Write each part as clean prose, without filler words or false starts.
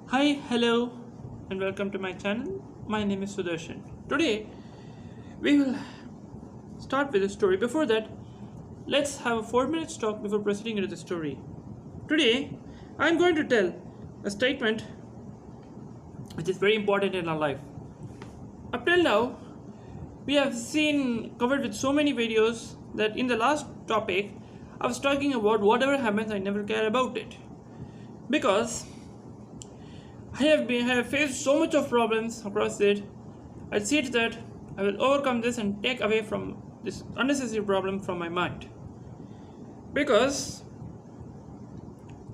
Hi, hello, and welcome to my channel. My name is Sudarshan. Today, we will start with a story. Before that, let's have a 4 minutes talk before proceeding into the story. Today, I'm going to tell a statement which is very important in our life. Up till now, we have seen covered with so many videos that in the last topic, I was talking about whatever happens, I never care about it. Because I have faced so much of problems across it. I see it that I will overcome this and take away from this unnecessary problem from my mind. Because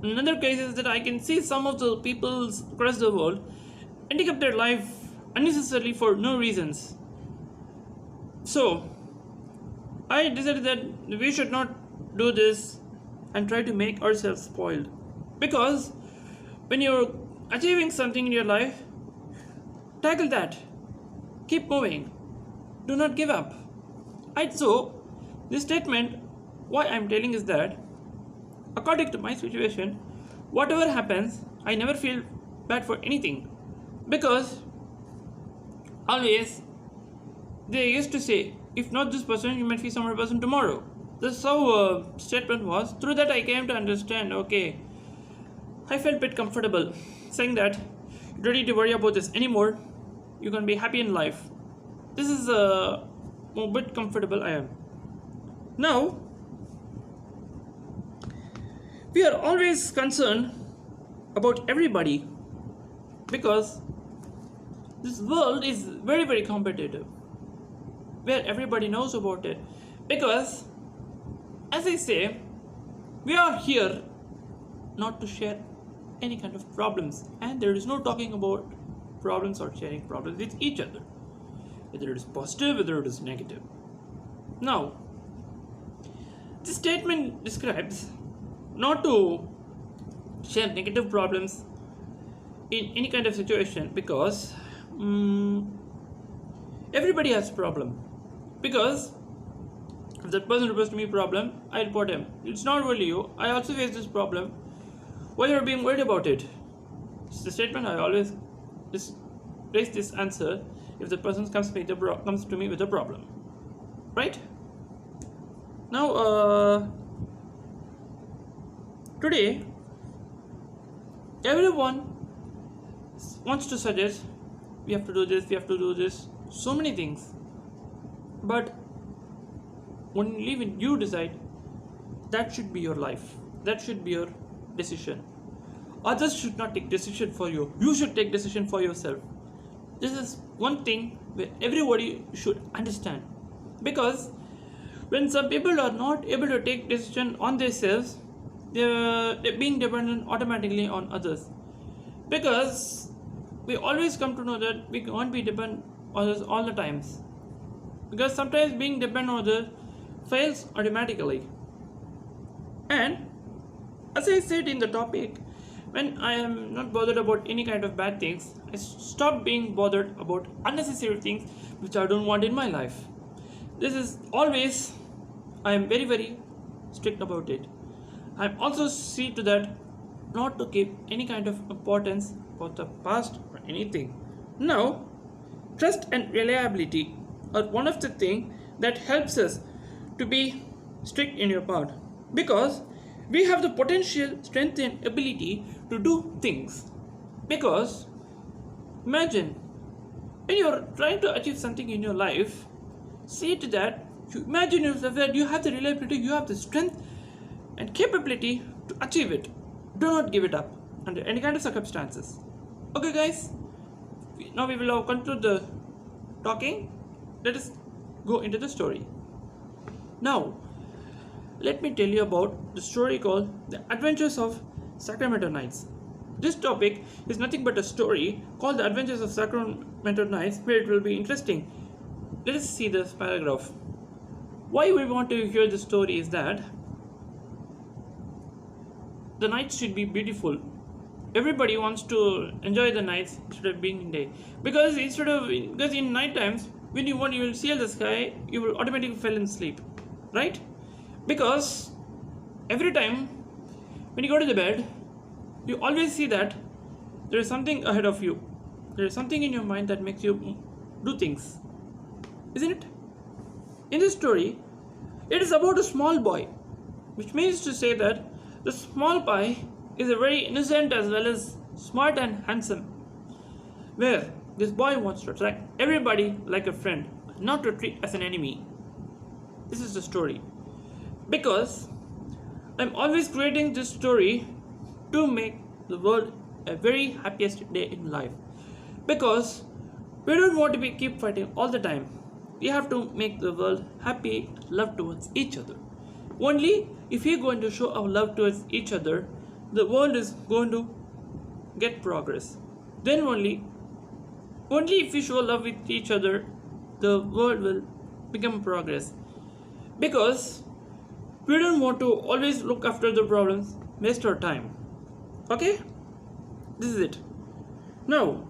in other cases that I can see some of the people across the world ending up their life unnecessarily for no reasons. So I decided that we should not do this and try to make ourselves spoiled. Because when you're achieving something in your life, tackle that. Keep moving. Do not give up. So, this statement, why I'm telling is that, according to my situation, whatever happens, I never feel bad for anything. Because always they used to say, if not this person, you might be some other person tomorrow. That's how statement was. Through that, I came to understand. Okay, I felt a bit comfortable saying that you don't need to worry about this anymore. You can be happy in life. This is a bit comfortable I am. Now, we are always concerned about everybody because this world is very, very competitive, where everybody knows about it. Because, as I say, we are here not to share any kind of problems, and there is no talking about problems or sharing problems with each other, whether it is positive, whether it is negative. Now, this statement describes not to share negative problems in any kind of situation because everybody has problem. Because if that person reports to me problem, I report him. It's not really you. I also face this problem. Why you are being worried about it? It's the statement I always raise this answer if the person comes to me with a problem, right? Now, today, everyone wants to suggest we have to do this, we have to do this, so many things. But when you decide, that should be your life. That should be your decision. Others should not take decision for you. You should take decision for yourself. This is one thing where everybody should understand. Because when some people are not able to take decision on themselves, they're being dependent automatically on others. Because we always come to know that we can't be dependent on others all the times. Because sometimes being dependent on others fails automatically. And as I said in the topic, when I am not bothered about any kind of bad things, I stop being bothered about unnecessary things which I don't want in my life. This is always, I am very, very strict about it. I also see to that not to give any kind of importance about the past or anything. Now, trust and reliability are one of the things that helps us to be strict in your part. Because we have the potential, strength and ability to do things. Because imagine when you're trying to achieve something in your life, see to that you imagine yourself that you have the reliability, you have the strength and capability to achieve it. Do not give it up under any kind of circumstances. Okay guys, now we will now conclude the talking. Let us go into the story. Now, let me tell you about the story called The Adventures of Sacramento Nights. This topic is nothing but a story called The Adventures of Sacramento Nights, where it will be interesting. Let us see this paragraph. Why we want to hear the story is that the nights should be beautiful. Everybody wants to enjoy the nights instead of being in day. Because in night times, when you will see the sky, you will automatically fall in sleep, right? Because every time when you go to the bed, you always see that there is something ahead of you. There is something in your mind that makes you do things, isn't it? In this story, it is about a small boy, which means to say that the small boy is a very innocent as well as smart and handsome, where this boy wants to attract everybody like a friend, not to treat as an enemy. This is the story. Because I'm always creating this story to make the world a very happiest day in life. Because we don't want to keep fighting all the time. We have to make the world happy, love towards each other. Only if we're going to show our love towards each other, the world is going to get progress. Then only if we show love with each other, the world will become progress. Because we don't want to always look after the problems, waste our time. Okay? This is it. Now,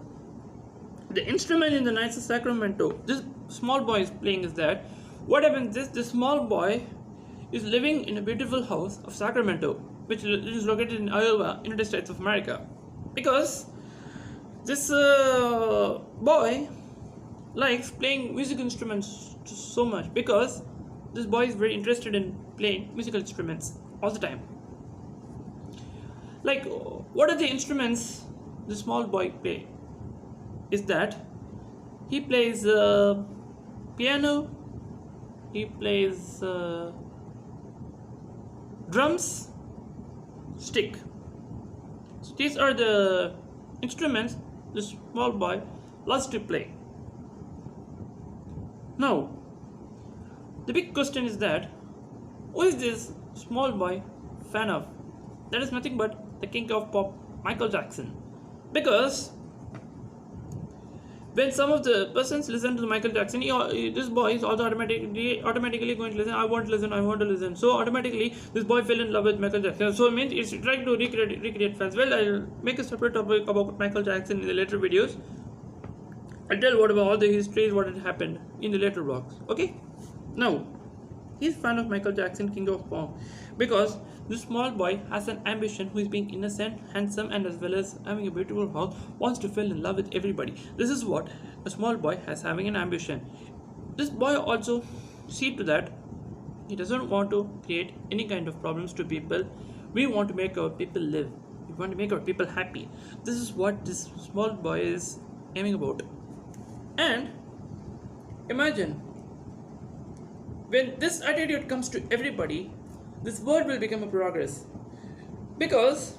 the instrument in the Nights of Sacramento, this small boy is playing is that what happens is this small boy is living in a beautiful house of Sacramento, which is located in Iowa, United States of America. Because this boy likes playing music instruments so much, because this boy is very interested in playing musical instruments all the time. Like, what are the instruments the small boy play? Is that he plays piano, he plays drums, stick. So these are the instruments the small boy loves to play. Now, the big question is that who is this small boy fan of? That is nothing but the king of pop, Michael Jackson. Because when some of the persons listen to Michael Jackson, this boy is also automatically going to listen. I want to listen. So automatically, this boy fell in love with Michael Jackson. So it means it's trying to recreate fans. Well, I'll make a separate topic about Michael Jackson in the later videos. I'll tell what about all the histories, what had happened in the later vlogs. Okay. Now, he's fan of Michael Jackson, king of pop, because this small boy has an ambition, who is being innocent, handsome, and as well as having a beautiful house, wants to fall in love with everybody. This is what a small boy has, having an ambition. This boy also see to that he doesn't want to create any kind of problems to people. We want to make our people live. We want to make our people happy. This is what this small boy is aiming about. And imagine, when this attitude comes to everybody, this world will become a progress. Because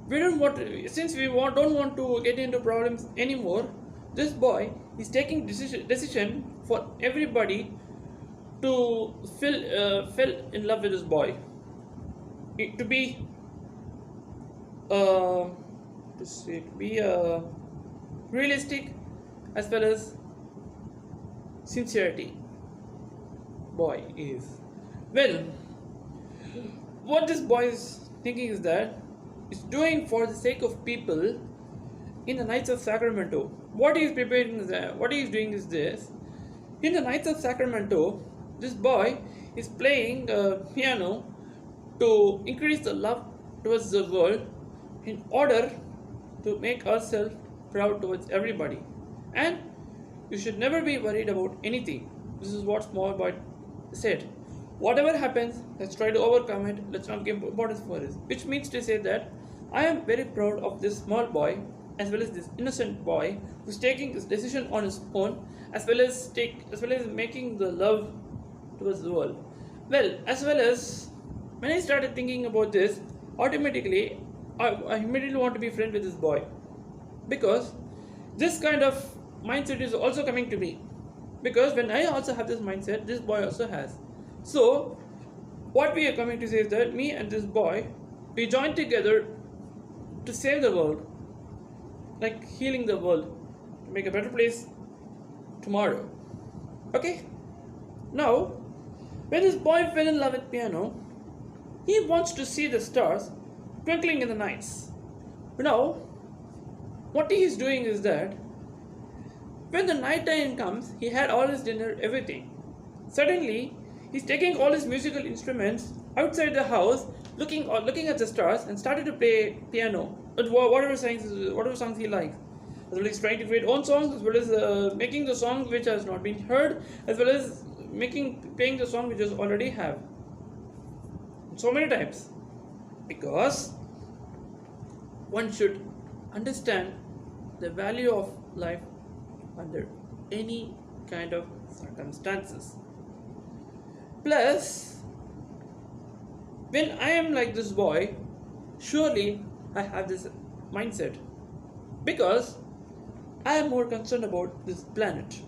we don't want to, since we don't want to get into problems anymore, this boy is taking decision for everybody to fall in love with this boy, to be realistic as well as sincerity. Boy is, well, what this boy is thinking is that he's doing for the sake of people in the Nights of Sacramento. What he is preparing is that, what he is doing is this: in the Nights of Sacramento, this boy is playing piano to increase the love towards the world, in order to make ourselves proud towards everybody. And you should never be worried about anything. This is what small boy said. Whatever happens, let's try to overcome it. Let's not give importance for it. Which means to say that I am very proud of this small boy, as well as this innocent boy who's taking this decision on his own, as well as making the love towards the world. Well, as well as when I started thinking about this, automatically I immediately want to be friends with this boy, because this kind of mindset is also coming to me. Because when I also have this mindset, this boy also has. So what we are coming to say is that me and this boy, we join together to save the world, like healing the world, to make a better place tomorrow. Okay? Now, when this boy fell in love with piano, he wants to see the stars twinkling in the nights. Now, what he is doing is that when the night time comes, he had all his dinner, everything. Suddenly, He's taking all his musical instruments outside the house, looking at the stars, and started to play piano. But whatever songs he likes. As well as trying to create own songs, as well as making the songs which has not been heard, as well as playing the song which is already have. So many times, because one should understand the value of life under any kind of circumstances. Plus, when I am like this boy, surely I have this mindset because I am more concerned about this planet.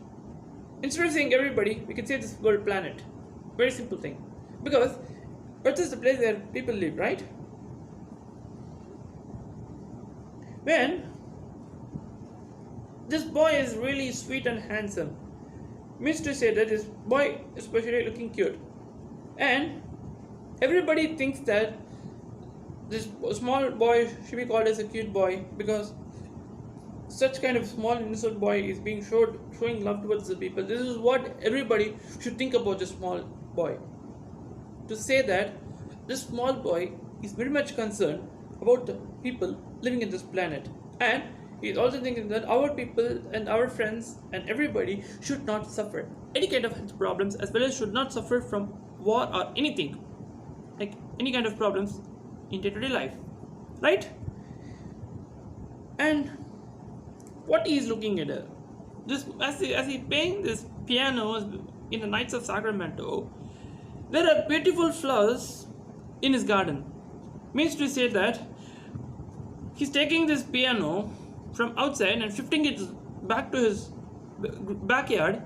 Instead of saying everybody, we can say this word planet. Very simple thing. Because Earth is the place where people live, right? When this boy is really sweet and handsome, means to say that this boy is especially looking cute, and everybody thinks that this small boy should be called as a cute boy because such kind of small innocent boy is being showing love towards the people. This is what everybody should think about this small boy. To say that this small boy is very much concerned about the people living in this planet, and he is also thinking that our people and our friends and everybody should not suffer any kind of health problems, as well as should not suffer from war or anything, like any kind of problems in day-to-day life, right? And what he is looking at this as he playing this piano in the nights of Sacramento, there are beautiful flowers in his garden. Means to say that he's taking this piano from outside and shifting it back to his backyard.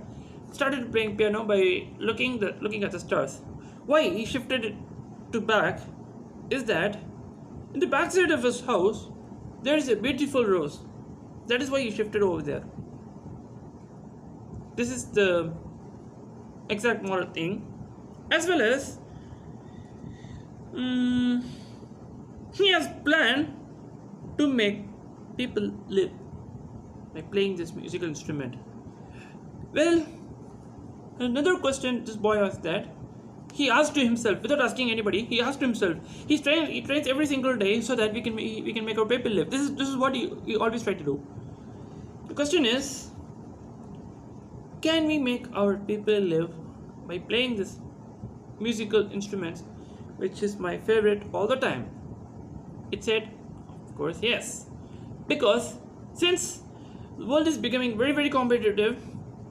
Started playing piano by looking at the stars. Why he shifted it to back is that in the backside of his house there is a beautiful rose. That is why he shifted over there. This is the exact moral thing. As well as he has planned to make people live by playing this musical instrument. Well, another question this boy asked, that he asked to himself without asking anybody. He asked to himself. He trains every single day so that we can make our people live. This is what he always tries to do. The question is, can we make our people live by playing this musical instruments, which is my favorite all the time? It said, of course, yes. Because since the world is becoming very, very competitive,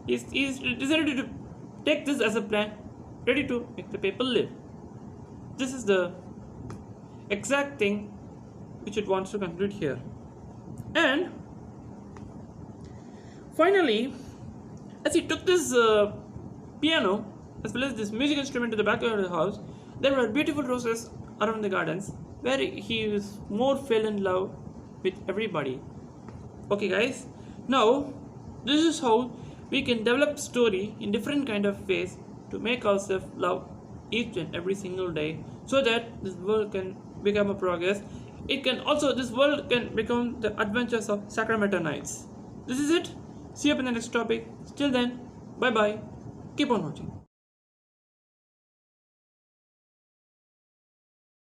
he's decided to take this as a plan, ready to make the people live. This is the exact thing which it wants to conclude here. And finally, as he took this piano as well as this music instrument to the back of the house, there were beautiful roses around the gardens where he was more fell in love with everybody. Okay guys, now this is how we can develop story in different kind of ways to make ourselves love each and every single day, so that this world can become a progress. This world can become the adventures of Sacramento nights. This is it. See you up in the next topic. Till then, bye bye. Keep on watching.